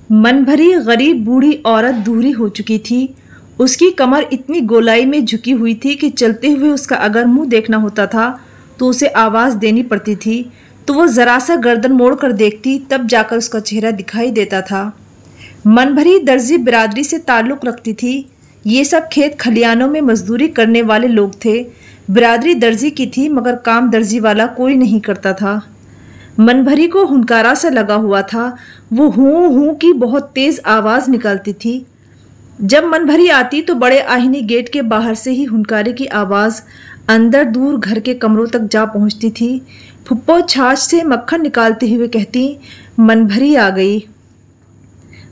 من بھری غریب بوڑھی عورت دوہری ہو چکی تھی۔ اس کی کمر اتنی گولائی میں جھکی ہوئی تھی کہ چلتے ہوئے اس کا اگر منہ دیکھنا ہوتا تھا تو اسے آواز دینی پڑتی تھی، تو وہ ذرا سا گردن موڑ کر دیکھتی تب جا کر اس کا چہرہ دکھائی دیتا تھا۔ من بھری درزی برادری سے تعلق رکھتی تھی۔ یہ سب کھیت کھلیانوں میں مزدوری کرنے والے لوگ تھے۔ برادری درزی کی تھی مگر کام درزی والا کوئی نہیں کرتا تھا۔ من بھری کو ہنکارا سا لگا ہوا تھا۔ وہ ہوں ہوں کی بہت تیز آواز نکالتی تھی۔ جب من بھری آتی تو بڑے آہنی گیٹ کے باہر سے ہی ہنکارے کی آواز اندر دور گھر کے کمروں تک جا پہنچتی تھی۔ پھپھو چھاچھ سے مکھن نکالتے ہوئے کہتی، من بھری آ گئی۔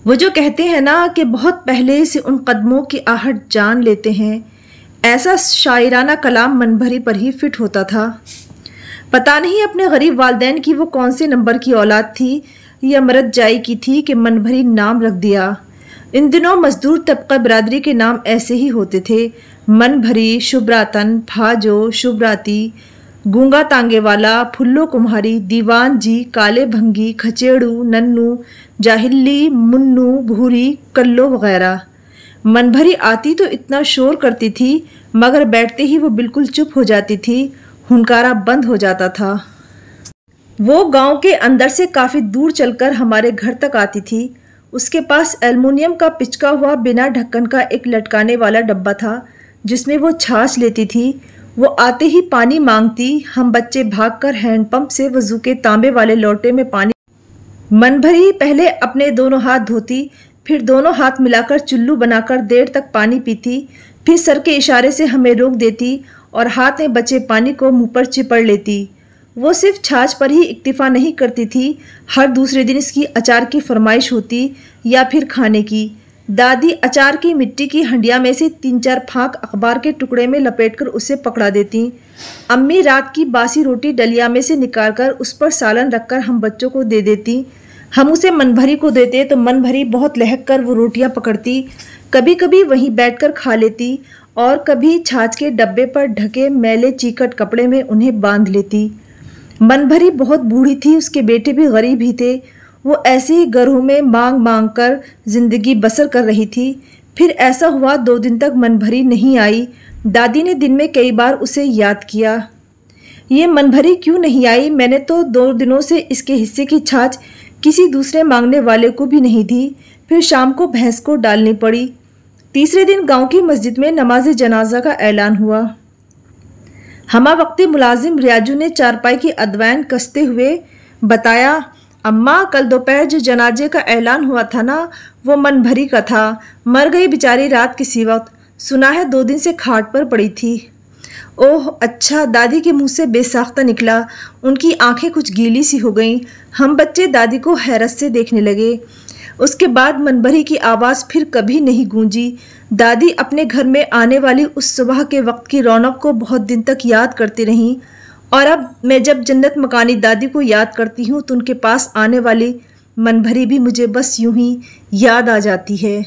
وہ جو کہتے ہیں نا کہ بہت پہلے سے ان قدموں کی آہٹ جان لیتے ہیں، ایسا شاعرانہ کلام من بھری پر ہی فٹ ہوتا تھا۔ پتہ نہیں اپنے غریب والدین کی وہ کون سے نمبر کی اولاد تھی یا مرد جائی کی تھی کہ من بھری نام رکھ دیا۔ ان دنوں مزدور طبقہ برادری کے نام ایسے ہی ہوتے تھے: من بھری، شبراتن، بھاجو، شبراتی، گونگا تانگے والا، پھلو کمہاری، دیوان جی، کالے بھنگی، کھچیڑو، ننو، جاہلی، منو، بھوری، کلو وغیرہ۔ من بھری آتی تو اتنا شور کرتی تھی مگر بیٹھتے ہی وہ بالکل چپ ہو جاتی تھی، ہنکارا بند ہو جاتا تھا۔ وہ گاؤں کے اندر سے کافی دور چل کر ہمارے گھر تک آتی تھی۔ اس کے پاس ایلومینیم کا پچکا ہوا بنا ڈھکن کا ایک لٹکانے والا ڈبہ تھا جس میں وہ چھاچھ لیتی تھی۔ وہ آتے ہی پانی مانگتی۔ ہم بچے بھاگ کر ہینڈ پمپ سے وضو کے تانبے والے لوٹے میں پانی۔ من بھری پہلے اپنے دونوں ہاتھ دھوتی، پھر دونوں ہاتھ ملا کر چلو بنا کر دیر تک پانی پیتی، پھر سر کے اشارے سے ہمیں روک دیتی اور ہاتھ میں بچے پانی کو منہ پر چپڑ لیتی۔ وہ صرف چھاچھ پر ہی اکتفا نہیں کرتی تھی، ہر دوسرے دن اس کی اچار کی فرمائش ہوتی یا پھر کھانے کی۔ دادی اچار کی مٹی کی ہنڈیا میں سے 3-4 پھاک اخبار کے ٹکڑے میں لپیٹ کر اسے پکڑا دیتی۔ امی رات کی باسی روٹی ڈلیا میں سے نکال کر اس پر سالن رکھ کر ہم بچوں کو دے دیتی۔ ہم اسے من بھری کو دیتے تو من بھری بہت لہک کر وہ روٹیاں پکڑتی، کبھی کبھی وہیں بیٹھ کر کھا لیتی اور کبھی چھاچھ کے ڈبے پر ڈھکے میلے چیکٹ کپڑے میں انہیں باندھ لیتی۔ من بھری بہت بوڑھی تھی، اس کے بیٹے بھی غریب ہی تھے۔ وہ ایسے ہی گھروں میں مانگ مانگ کر زندگی بسر کر رہی تھی۔ پھر ایسا ہوا 2 دن تک من بھری نہیں آئی۔ دادی نے دن میں کئی بار اسے یاد کیا، یہ من بھری کیوں نہیں آئی؟ میں نے تو 2 دنوں سے اس کے حصے کی چھاچھ کسی دوسرے مانگنے والے کو بھی نہیں دی۔ پھر شام کو بھینس کو ڈالنی پڑی۔ تیسرے دن گاؤں کی مسجد میں نماز جنازہ کا اعلان ہوا۔ ہمہ وقتی ملازم ریاجو نے چارپائی کی ادوائن کستے ہوئے بتایا، اماں کل دوپہر جو جنازے کا اعلان ہوا تھا نا، وہ من بھری کا تھا، مر گئی بیچاری رات کسی وقت، سنا ہے 2 دن سے کھاٹ پر پڑی تھی۔ اوہ اچھا، دادی کے منہ سے بے ساختہ نکلا۔ ان کی آنکھیں کچھ گیلی سی ہو گئیں۔ ہم بچے دادی کو حیرت سے دیکھنے لگے۔ اس کے بعد من بھری کی آواز پھر کبھی نہیں گونجی۔ دادی اپنے گھر میں آنے والی اس صبح کے وقت کی رونق کو بہت دن تک یاد کرتی رہیں، اور اب میں جب جنت مکانی دادی کو یاد کرتی ہوں تو ان کے پاس آنے والی من بھری بھی مجھے بس یوں ہی یاد آ جاتی ہے۔